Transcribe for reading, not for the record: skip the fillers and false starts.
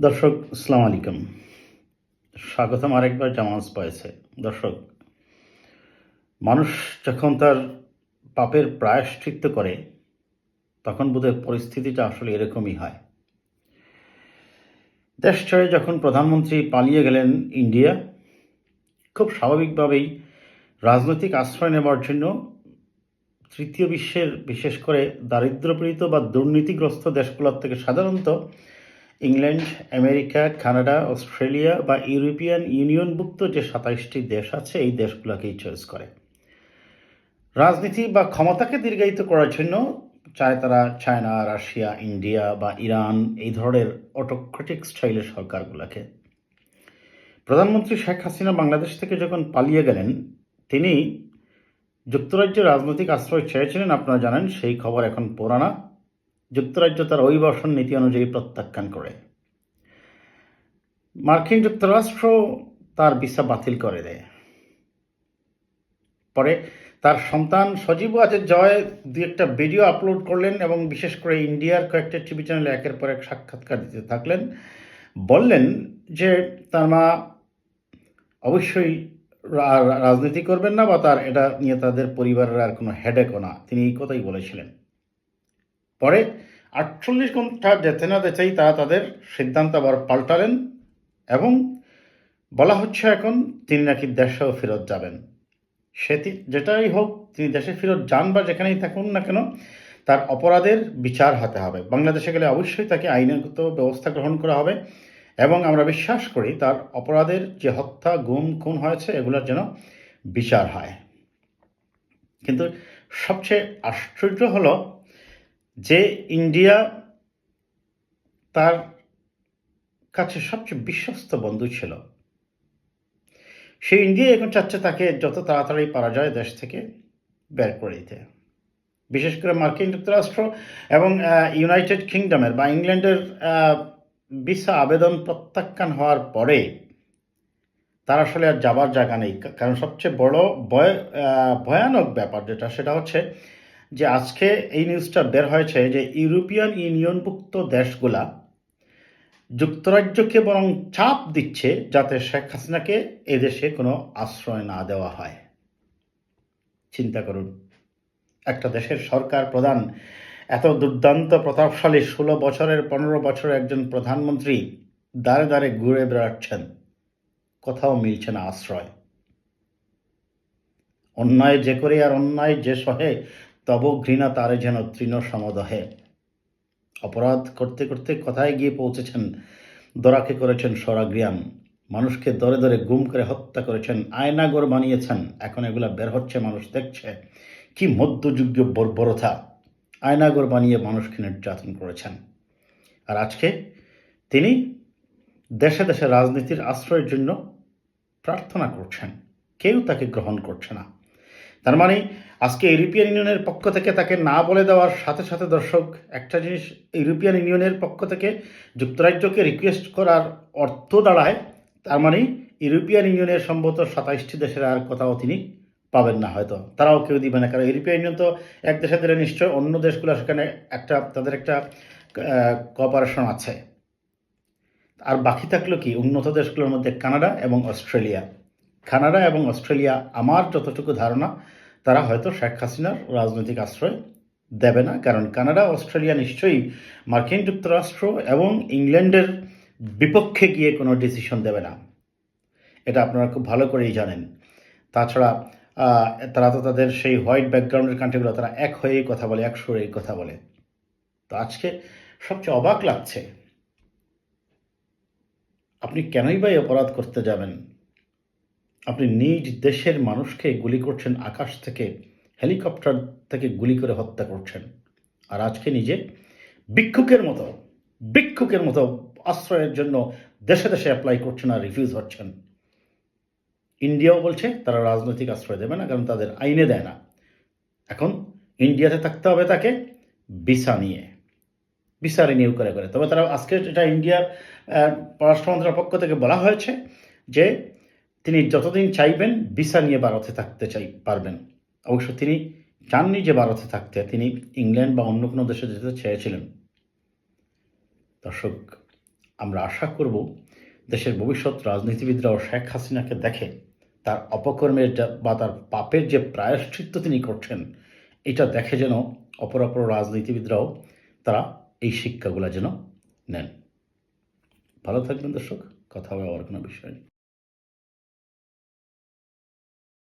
দর্শক, আসসালামু আলাইকুম। স্বাগতম আরেকবার জামাল স্পাইসে। দর্শক, মানুষ যখন তার পাপের প্রায়শ্চিত্ত করে, তখন বোধহয় পরিস্থিতিটা আসলে এরকমই হয়। দেশ ছেড়ে যখন প্রধানমন্ত্রী পালিয়ে গেলেন ইন্ডিয়া, খুব স্বাভাবিকভাবেই রাজনৈতিক আশ্রয় নেবার জন্য তৃতীয় বিশ্বের, বিশেষ করে দারিদ্র্যপীড়িত বা দুর্নীতিগ্রস্ত দেশগুলোর থেকে সাধারণত ইংল্যান্ড, আমেরিকা, কানাডা, অস্ট্রেলিয়া বা ইউরোপিয়ান ইউনিয়নভুক্ত যে ২৭টি দেশ আছে, এই দেশগুলোকেই চয়েস করে। রাজনীতি বা ক্ষমতাকে দীর্ঘায়িত করার জন্য চায় তারা চায়না, রাশিয়া, ইন্ডিয়া বা ইরান, এই ধরনের অটোক্রেটিক স্টাইলের সরকারগুলোকে। প্রধানমন্ত্রী শেখ হাসিনা বাংলাদেশ থেকে যখন পালিয়ে গেলেন, তিনি যুক্তরাজ্যের রাজনৈতিক আশ্রয় চেয়েছিলেন, আপনারা জানেন। সেই খবর এখন পুরানা। যুক্তরাজ্য তার অভিবাসন নীতি অনুযায়ী প্রত্যাখ্যান করে। মার্কিন যুক্তরাষ্ট্র তার ভিসা বাতিল করে দেয়। পরে তার সন্তান সজীব ওয়াজেদ জয় দু একটা ভিডিও আপলোড করলেন এবং বিশেষ করে ইন্ডিয়ার কয়েকটা টিভি চ্যানেলে একের পর এক সাক্ষাৎকার দিতে থাকলেন। বললেন যে তার মা অবশ্যই রাজনীতি করবেন না, বা তার এটা নিয়ে তাদের পরিবারের আর কোনো হেডেকও না। তিনি এই কথাই বলেছিলেন। পরে 48 ঘন্টা যেতে না যেতেই তারা তাদের সিদ্ধান্ত আবার পাল্টালেন এবং বলা হচ্ছে এখন তিনি নাকি দেশেও ফেরত যাবেন। যেটাই হোক, তিনি দেশে ফেরত যান বা যেখানেই থাকুন না কেন, তার অপরাধের বিচার হতে হবে। বাংলাদেশে গেলে অবশ্যই তাকে আইনগত ব্যবস্থা গ্রহণ করা হবে এবং আমরা বিশ্বাস করি তার অপরাধের যে হত্যা, গুম, খুন হয়েছে, এগুলোর যেন বিচার হয়। কিন্তু সবচেয়ে আশ্চর্য হলো যে ইন্ডিয়া তার কাছে সবচেয়ে বিশ্বস্ত বন্ধু ছিল। সেই ইন্ডিয়া এখন চাচ্ছে তাকে যত তাড়াতাড়ি পারা যায় দেশ থেকে বের করে দিতে। বিশেষ করে মার্কিন যুক্তরাষ্ট্র এবং ইউনাইটেড কিংডমের বা ইংল্যান্ডের ভিসা আবেদন প্রত্যাখ্যান হওয়ার পরে তার আসলে আর যাবার জায়গা নেই। কারণ সবচেয়ে বড় ভয়ানক ব্যাপার যেটা, সেটা হচ্ছে যে আজকে এই নিউজটা বের হয়েছে যে ইউরোপিয়ান ইউনিয়নভুক্ত দেশগুলা যুক্তরাজ্যকে বরং চাপ দিচ্ছে যাতে শেখ হাসিনাকে এদেশে কোনো আশ্রয় না দেওয়া হয়। চিন্তা করুন, একটা দেশের সরকার প্রধান, এত দুর্দান্ত প্রতাপশালী 16 বছরের 15 বছরের একজন প্রধানমন্ত্রী দাঁড়ে দাঁড়ে ঘুরে বেড়াচ্ছেন, কোথাও মিলছে না আশ্রয়। অন্যায় যে করে আর অন্যায় যে সহে, তব ঘৃণা তারে যেন তৃণ সমদহে। অপরাধ করতে করতে কোথায় গিয়ে পৌঁছেছেন? দরাকে করেছেন স্বরাগ্রিয়ান, মানুষকে দরে দরে গুম করে হত্যা করেছেন, আয়নাগর বানিয়েছেন। এখন এগুলা বের হচ্ছে, মানুষ দেখছে। কি মধ্যযুগীয় বর্বরতা! আয়নাগর বানিয়ে মানুষকে নির্যাতন করেছেন। আর আজকে তিনি দেশে দেশে রাজনীতির আশ্রয়ের জন্য প্রার্থনা করছেন, কেউ তাকে গ্রহণ করছে না। তার মানে আজকে ইউরোপিয়ান ইউনিয়নের পক্ষ থেকে তাকে না বলে দেওয়ার সাথে সাথে, দর্শক, একটা জিনিস, ইউরোপিয়ান ইউনিয়নের পক্ষ থেকে যুক্তরাজ্যকে রিকোয়েস্ট করার অর্থ দাঁড়ায়, তার মানে ইউরোপিয়ান ইউনিয়নের সম্ভবত 27টি দেশের আর কোথাও তিনি পাবেন না, হয়তো তারাও কেউ দিবে না। কারণ ইউরোপিয়ান ইউনিয়ন তো এক দেশে দিলে নিশ্চয় অন্য দেশগুলো সেখানে তাদের একটা কোঅপারেশন আছে। আর বাকি থাকলো কি উন্নত দেশগুলোর মধ্যে কানাডা এবং অস্ট্রেলিয়া। কানাডা এবং অস্ট্রেলিয়া, আমার যতটুকু ধারণা, তারা হয়তো শেখ হাসিনার রাজনৈতিক আশ্রয় দেবে না। কারণ কানাডা, অস্ট্রেলিয়া নিশ্চয়ই মার্কিন যুক্তরাষ্ট্র এবং ইংল্যান্ডের বিপক্ষে গিয়ে কোনো ডিসিশন দেবে না। এটা আপনারা খুব ভালো করেই জানেন। তাছাড়া তারা তো তাদের সেই হোয়াইট ব্যাকগ্রাউন্ডের কান্ট্রিগুলো, তারা এক হয়েই কথা বলে, এক সুরেই কথা বলে। তো আজকে সবচেয়ে অবাক লাগছে, আপনি কেনই বা অপরাধ করতে যাবেন? আপনি নিজ দেশের মানুষকে গুলি করছেন, আকাশ থেকে, হেলিকপ্টার থেকে গুলি করে হত্যা করছেন। আর আজকে নিজে ভিক্ষুকের মতো আশ্রয়ের জন্য দেশে দেশে অ্যাপ্লাই করছেন আর রিফিউজ হচ্ছেন। ইন্ডিয়াও বলছে তারা রাজনৈতিক আশ্রয় দেবে না, কারণ তাদের আইনে দেয় না। এখন ইন্ডিয়াতে থাকতে হবে তাকে ভিসা নিয়ে, ভিসা রিনিউ করে করে। তবে তারা আজকে যেটা ইন্ডিয়ার পররাষ্ট্র মন্ত্রণালয়ের পক্ষ থেকে বলা হয়েছে যে তিনি যতদিন চাইবেন ভিসা নিয়ে ভারতে থাকতে পারবেন। অবশ্য তিনি চাননি যে ভারতে থাকতে, তিনি ইংল্যান্ড বা অন্য কোনো দেশে যেতে চেয়েছিলেন। দর্শক, আমরা আশা করব দেশের ভবিষ্যৎ রাজনীতিবিদরাও শেখ হাসিনাকে দেখে তার অপকর্মের বা তার পাপের যে প্রায়শ্চিত্ত তিনি করছেন, এটা দেখে যেন অপর রাজনীতিবিদরাও তারা এই শিক্ষাগুলো যেন নেন। ভালো থাকবেন দর্শক, কথা হবে আবার কোনো বিষয়।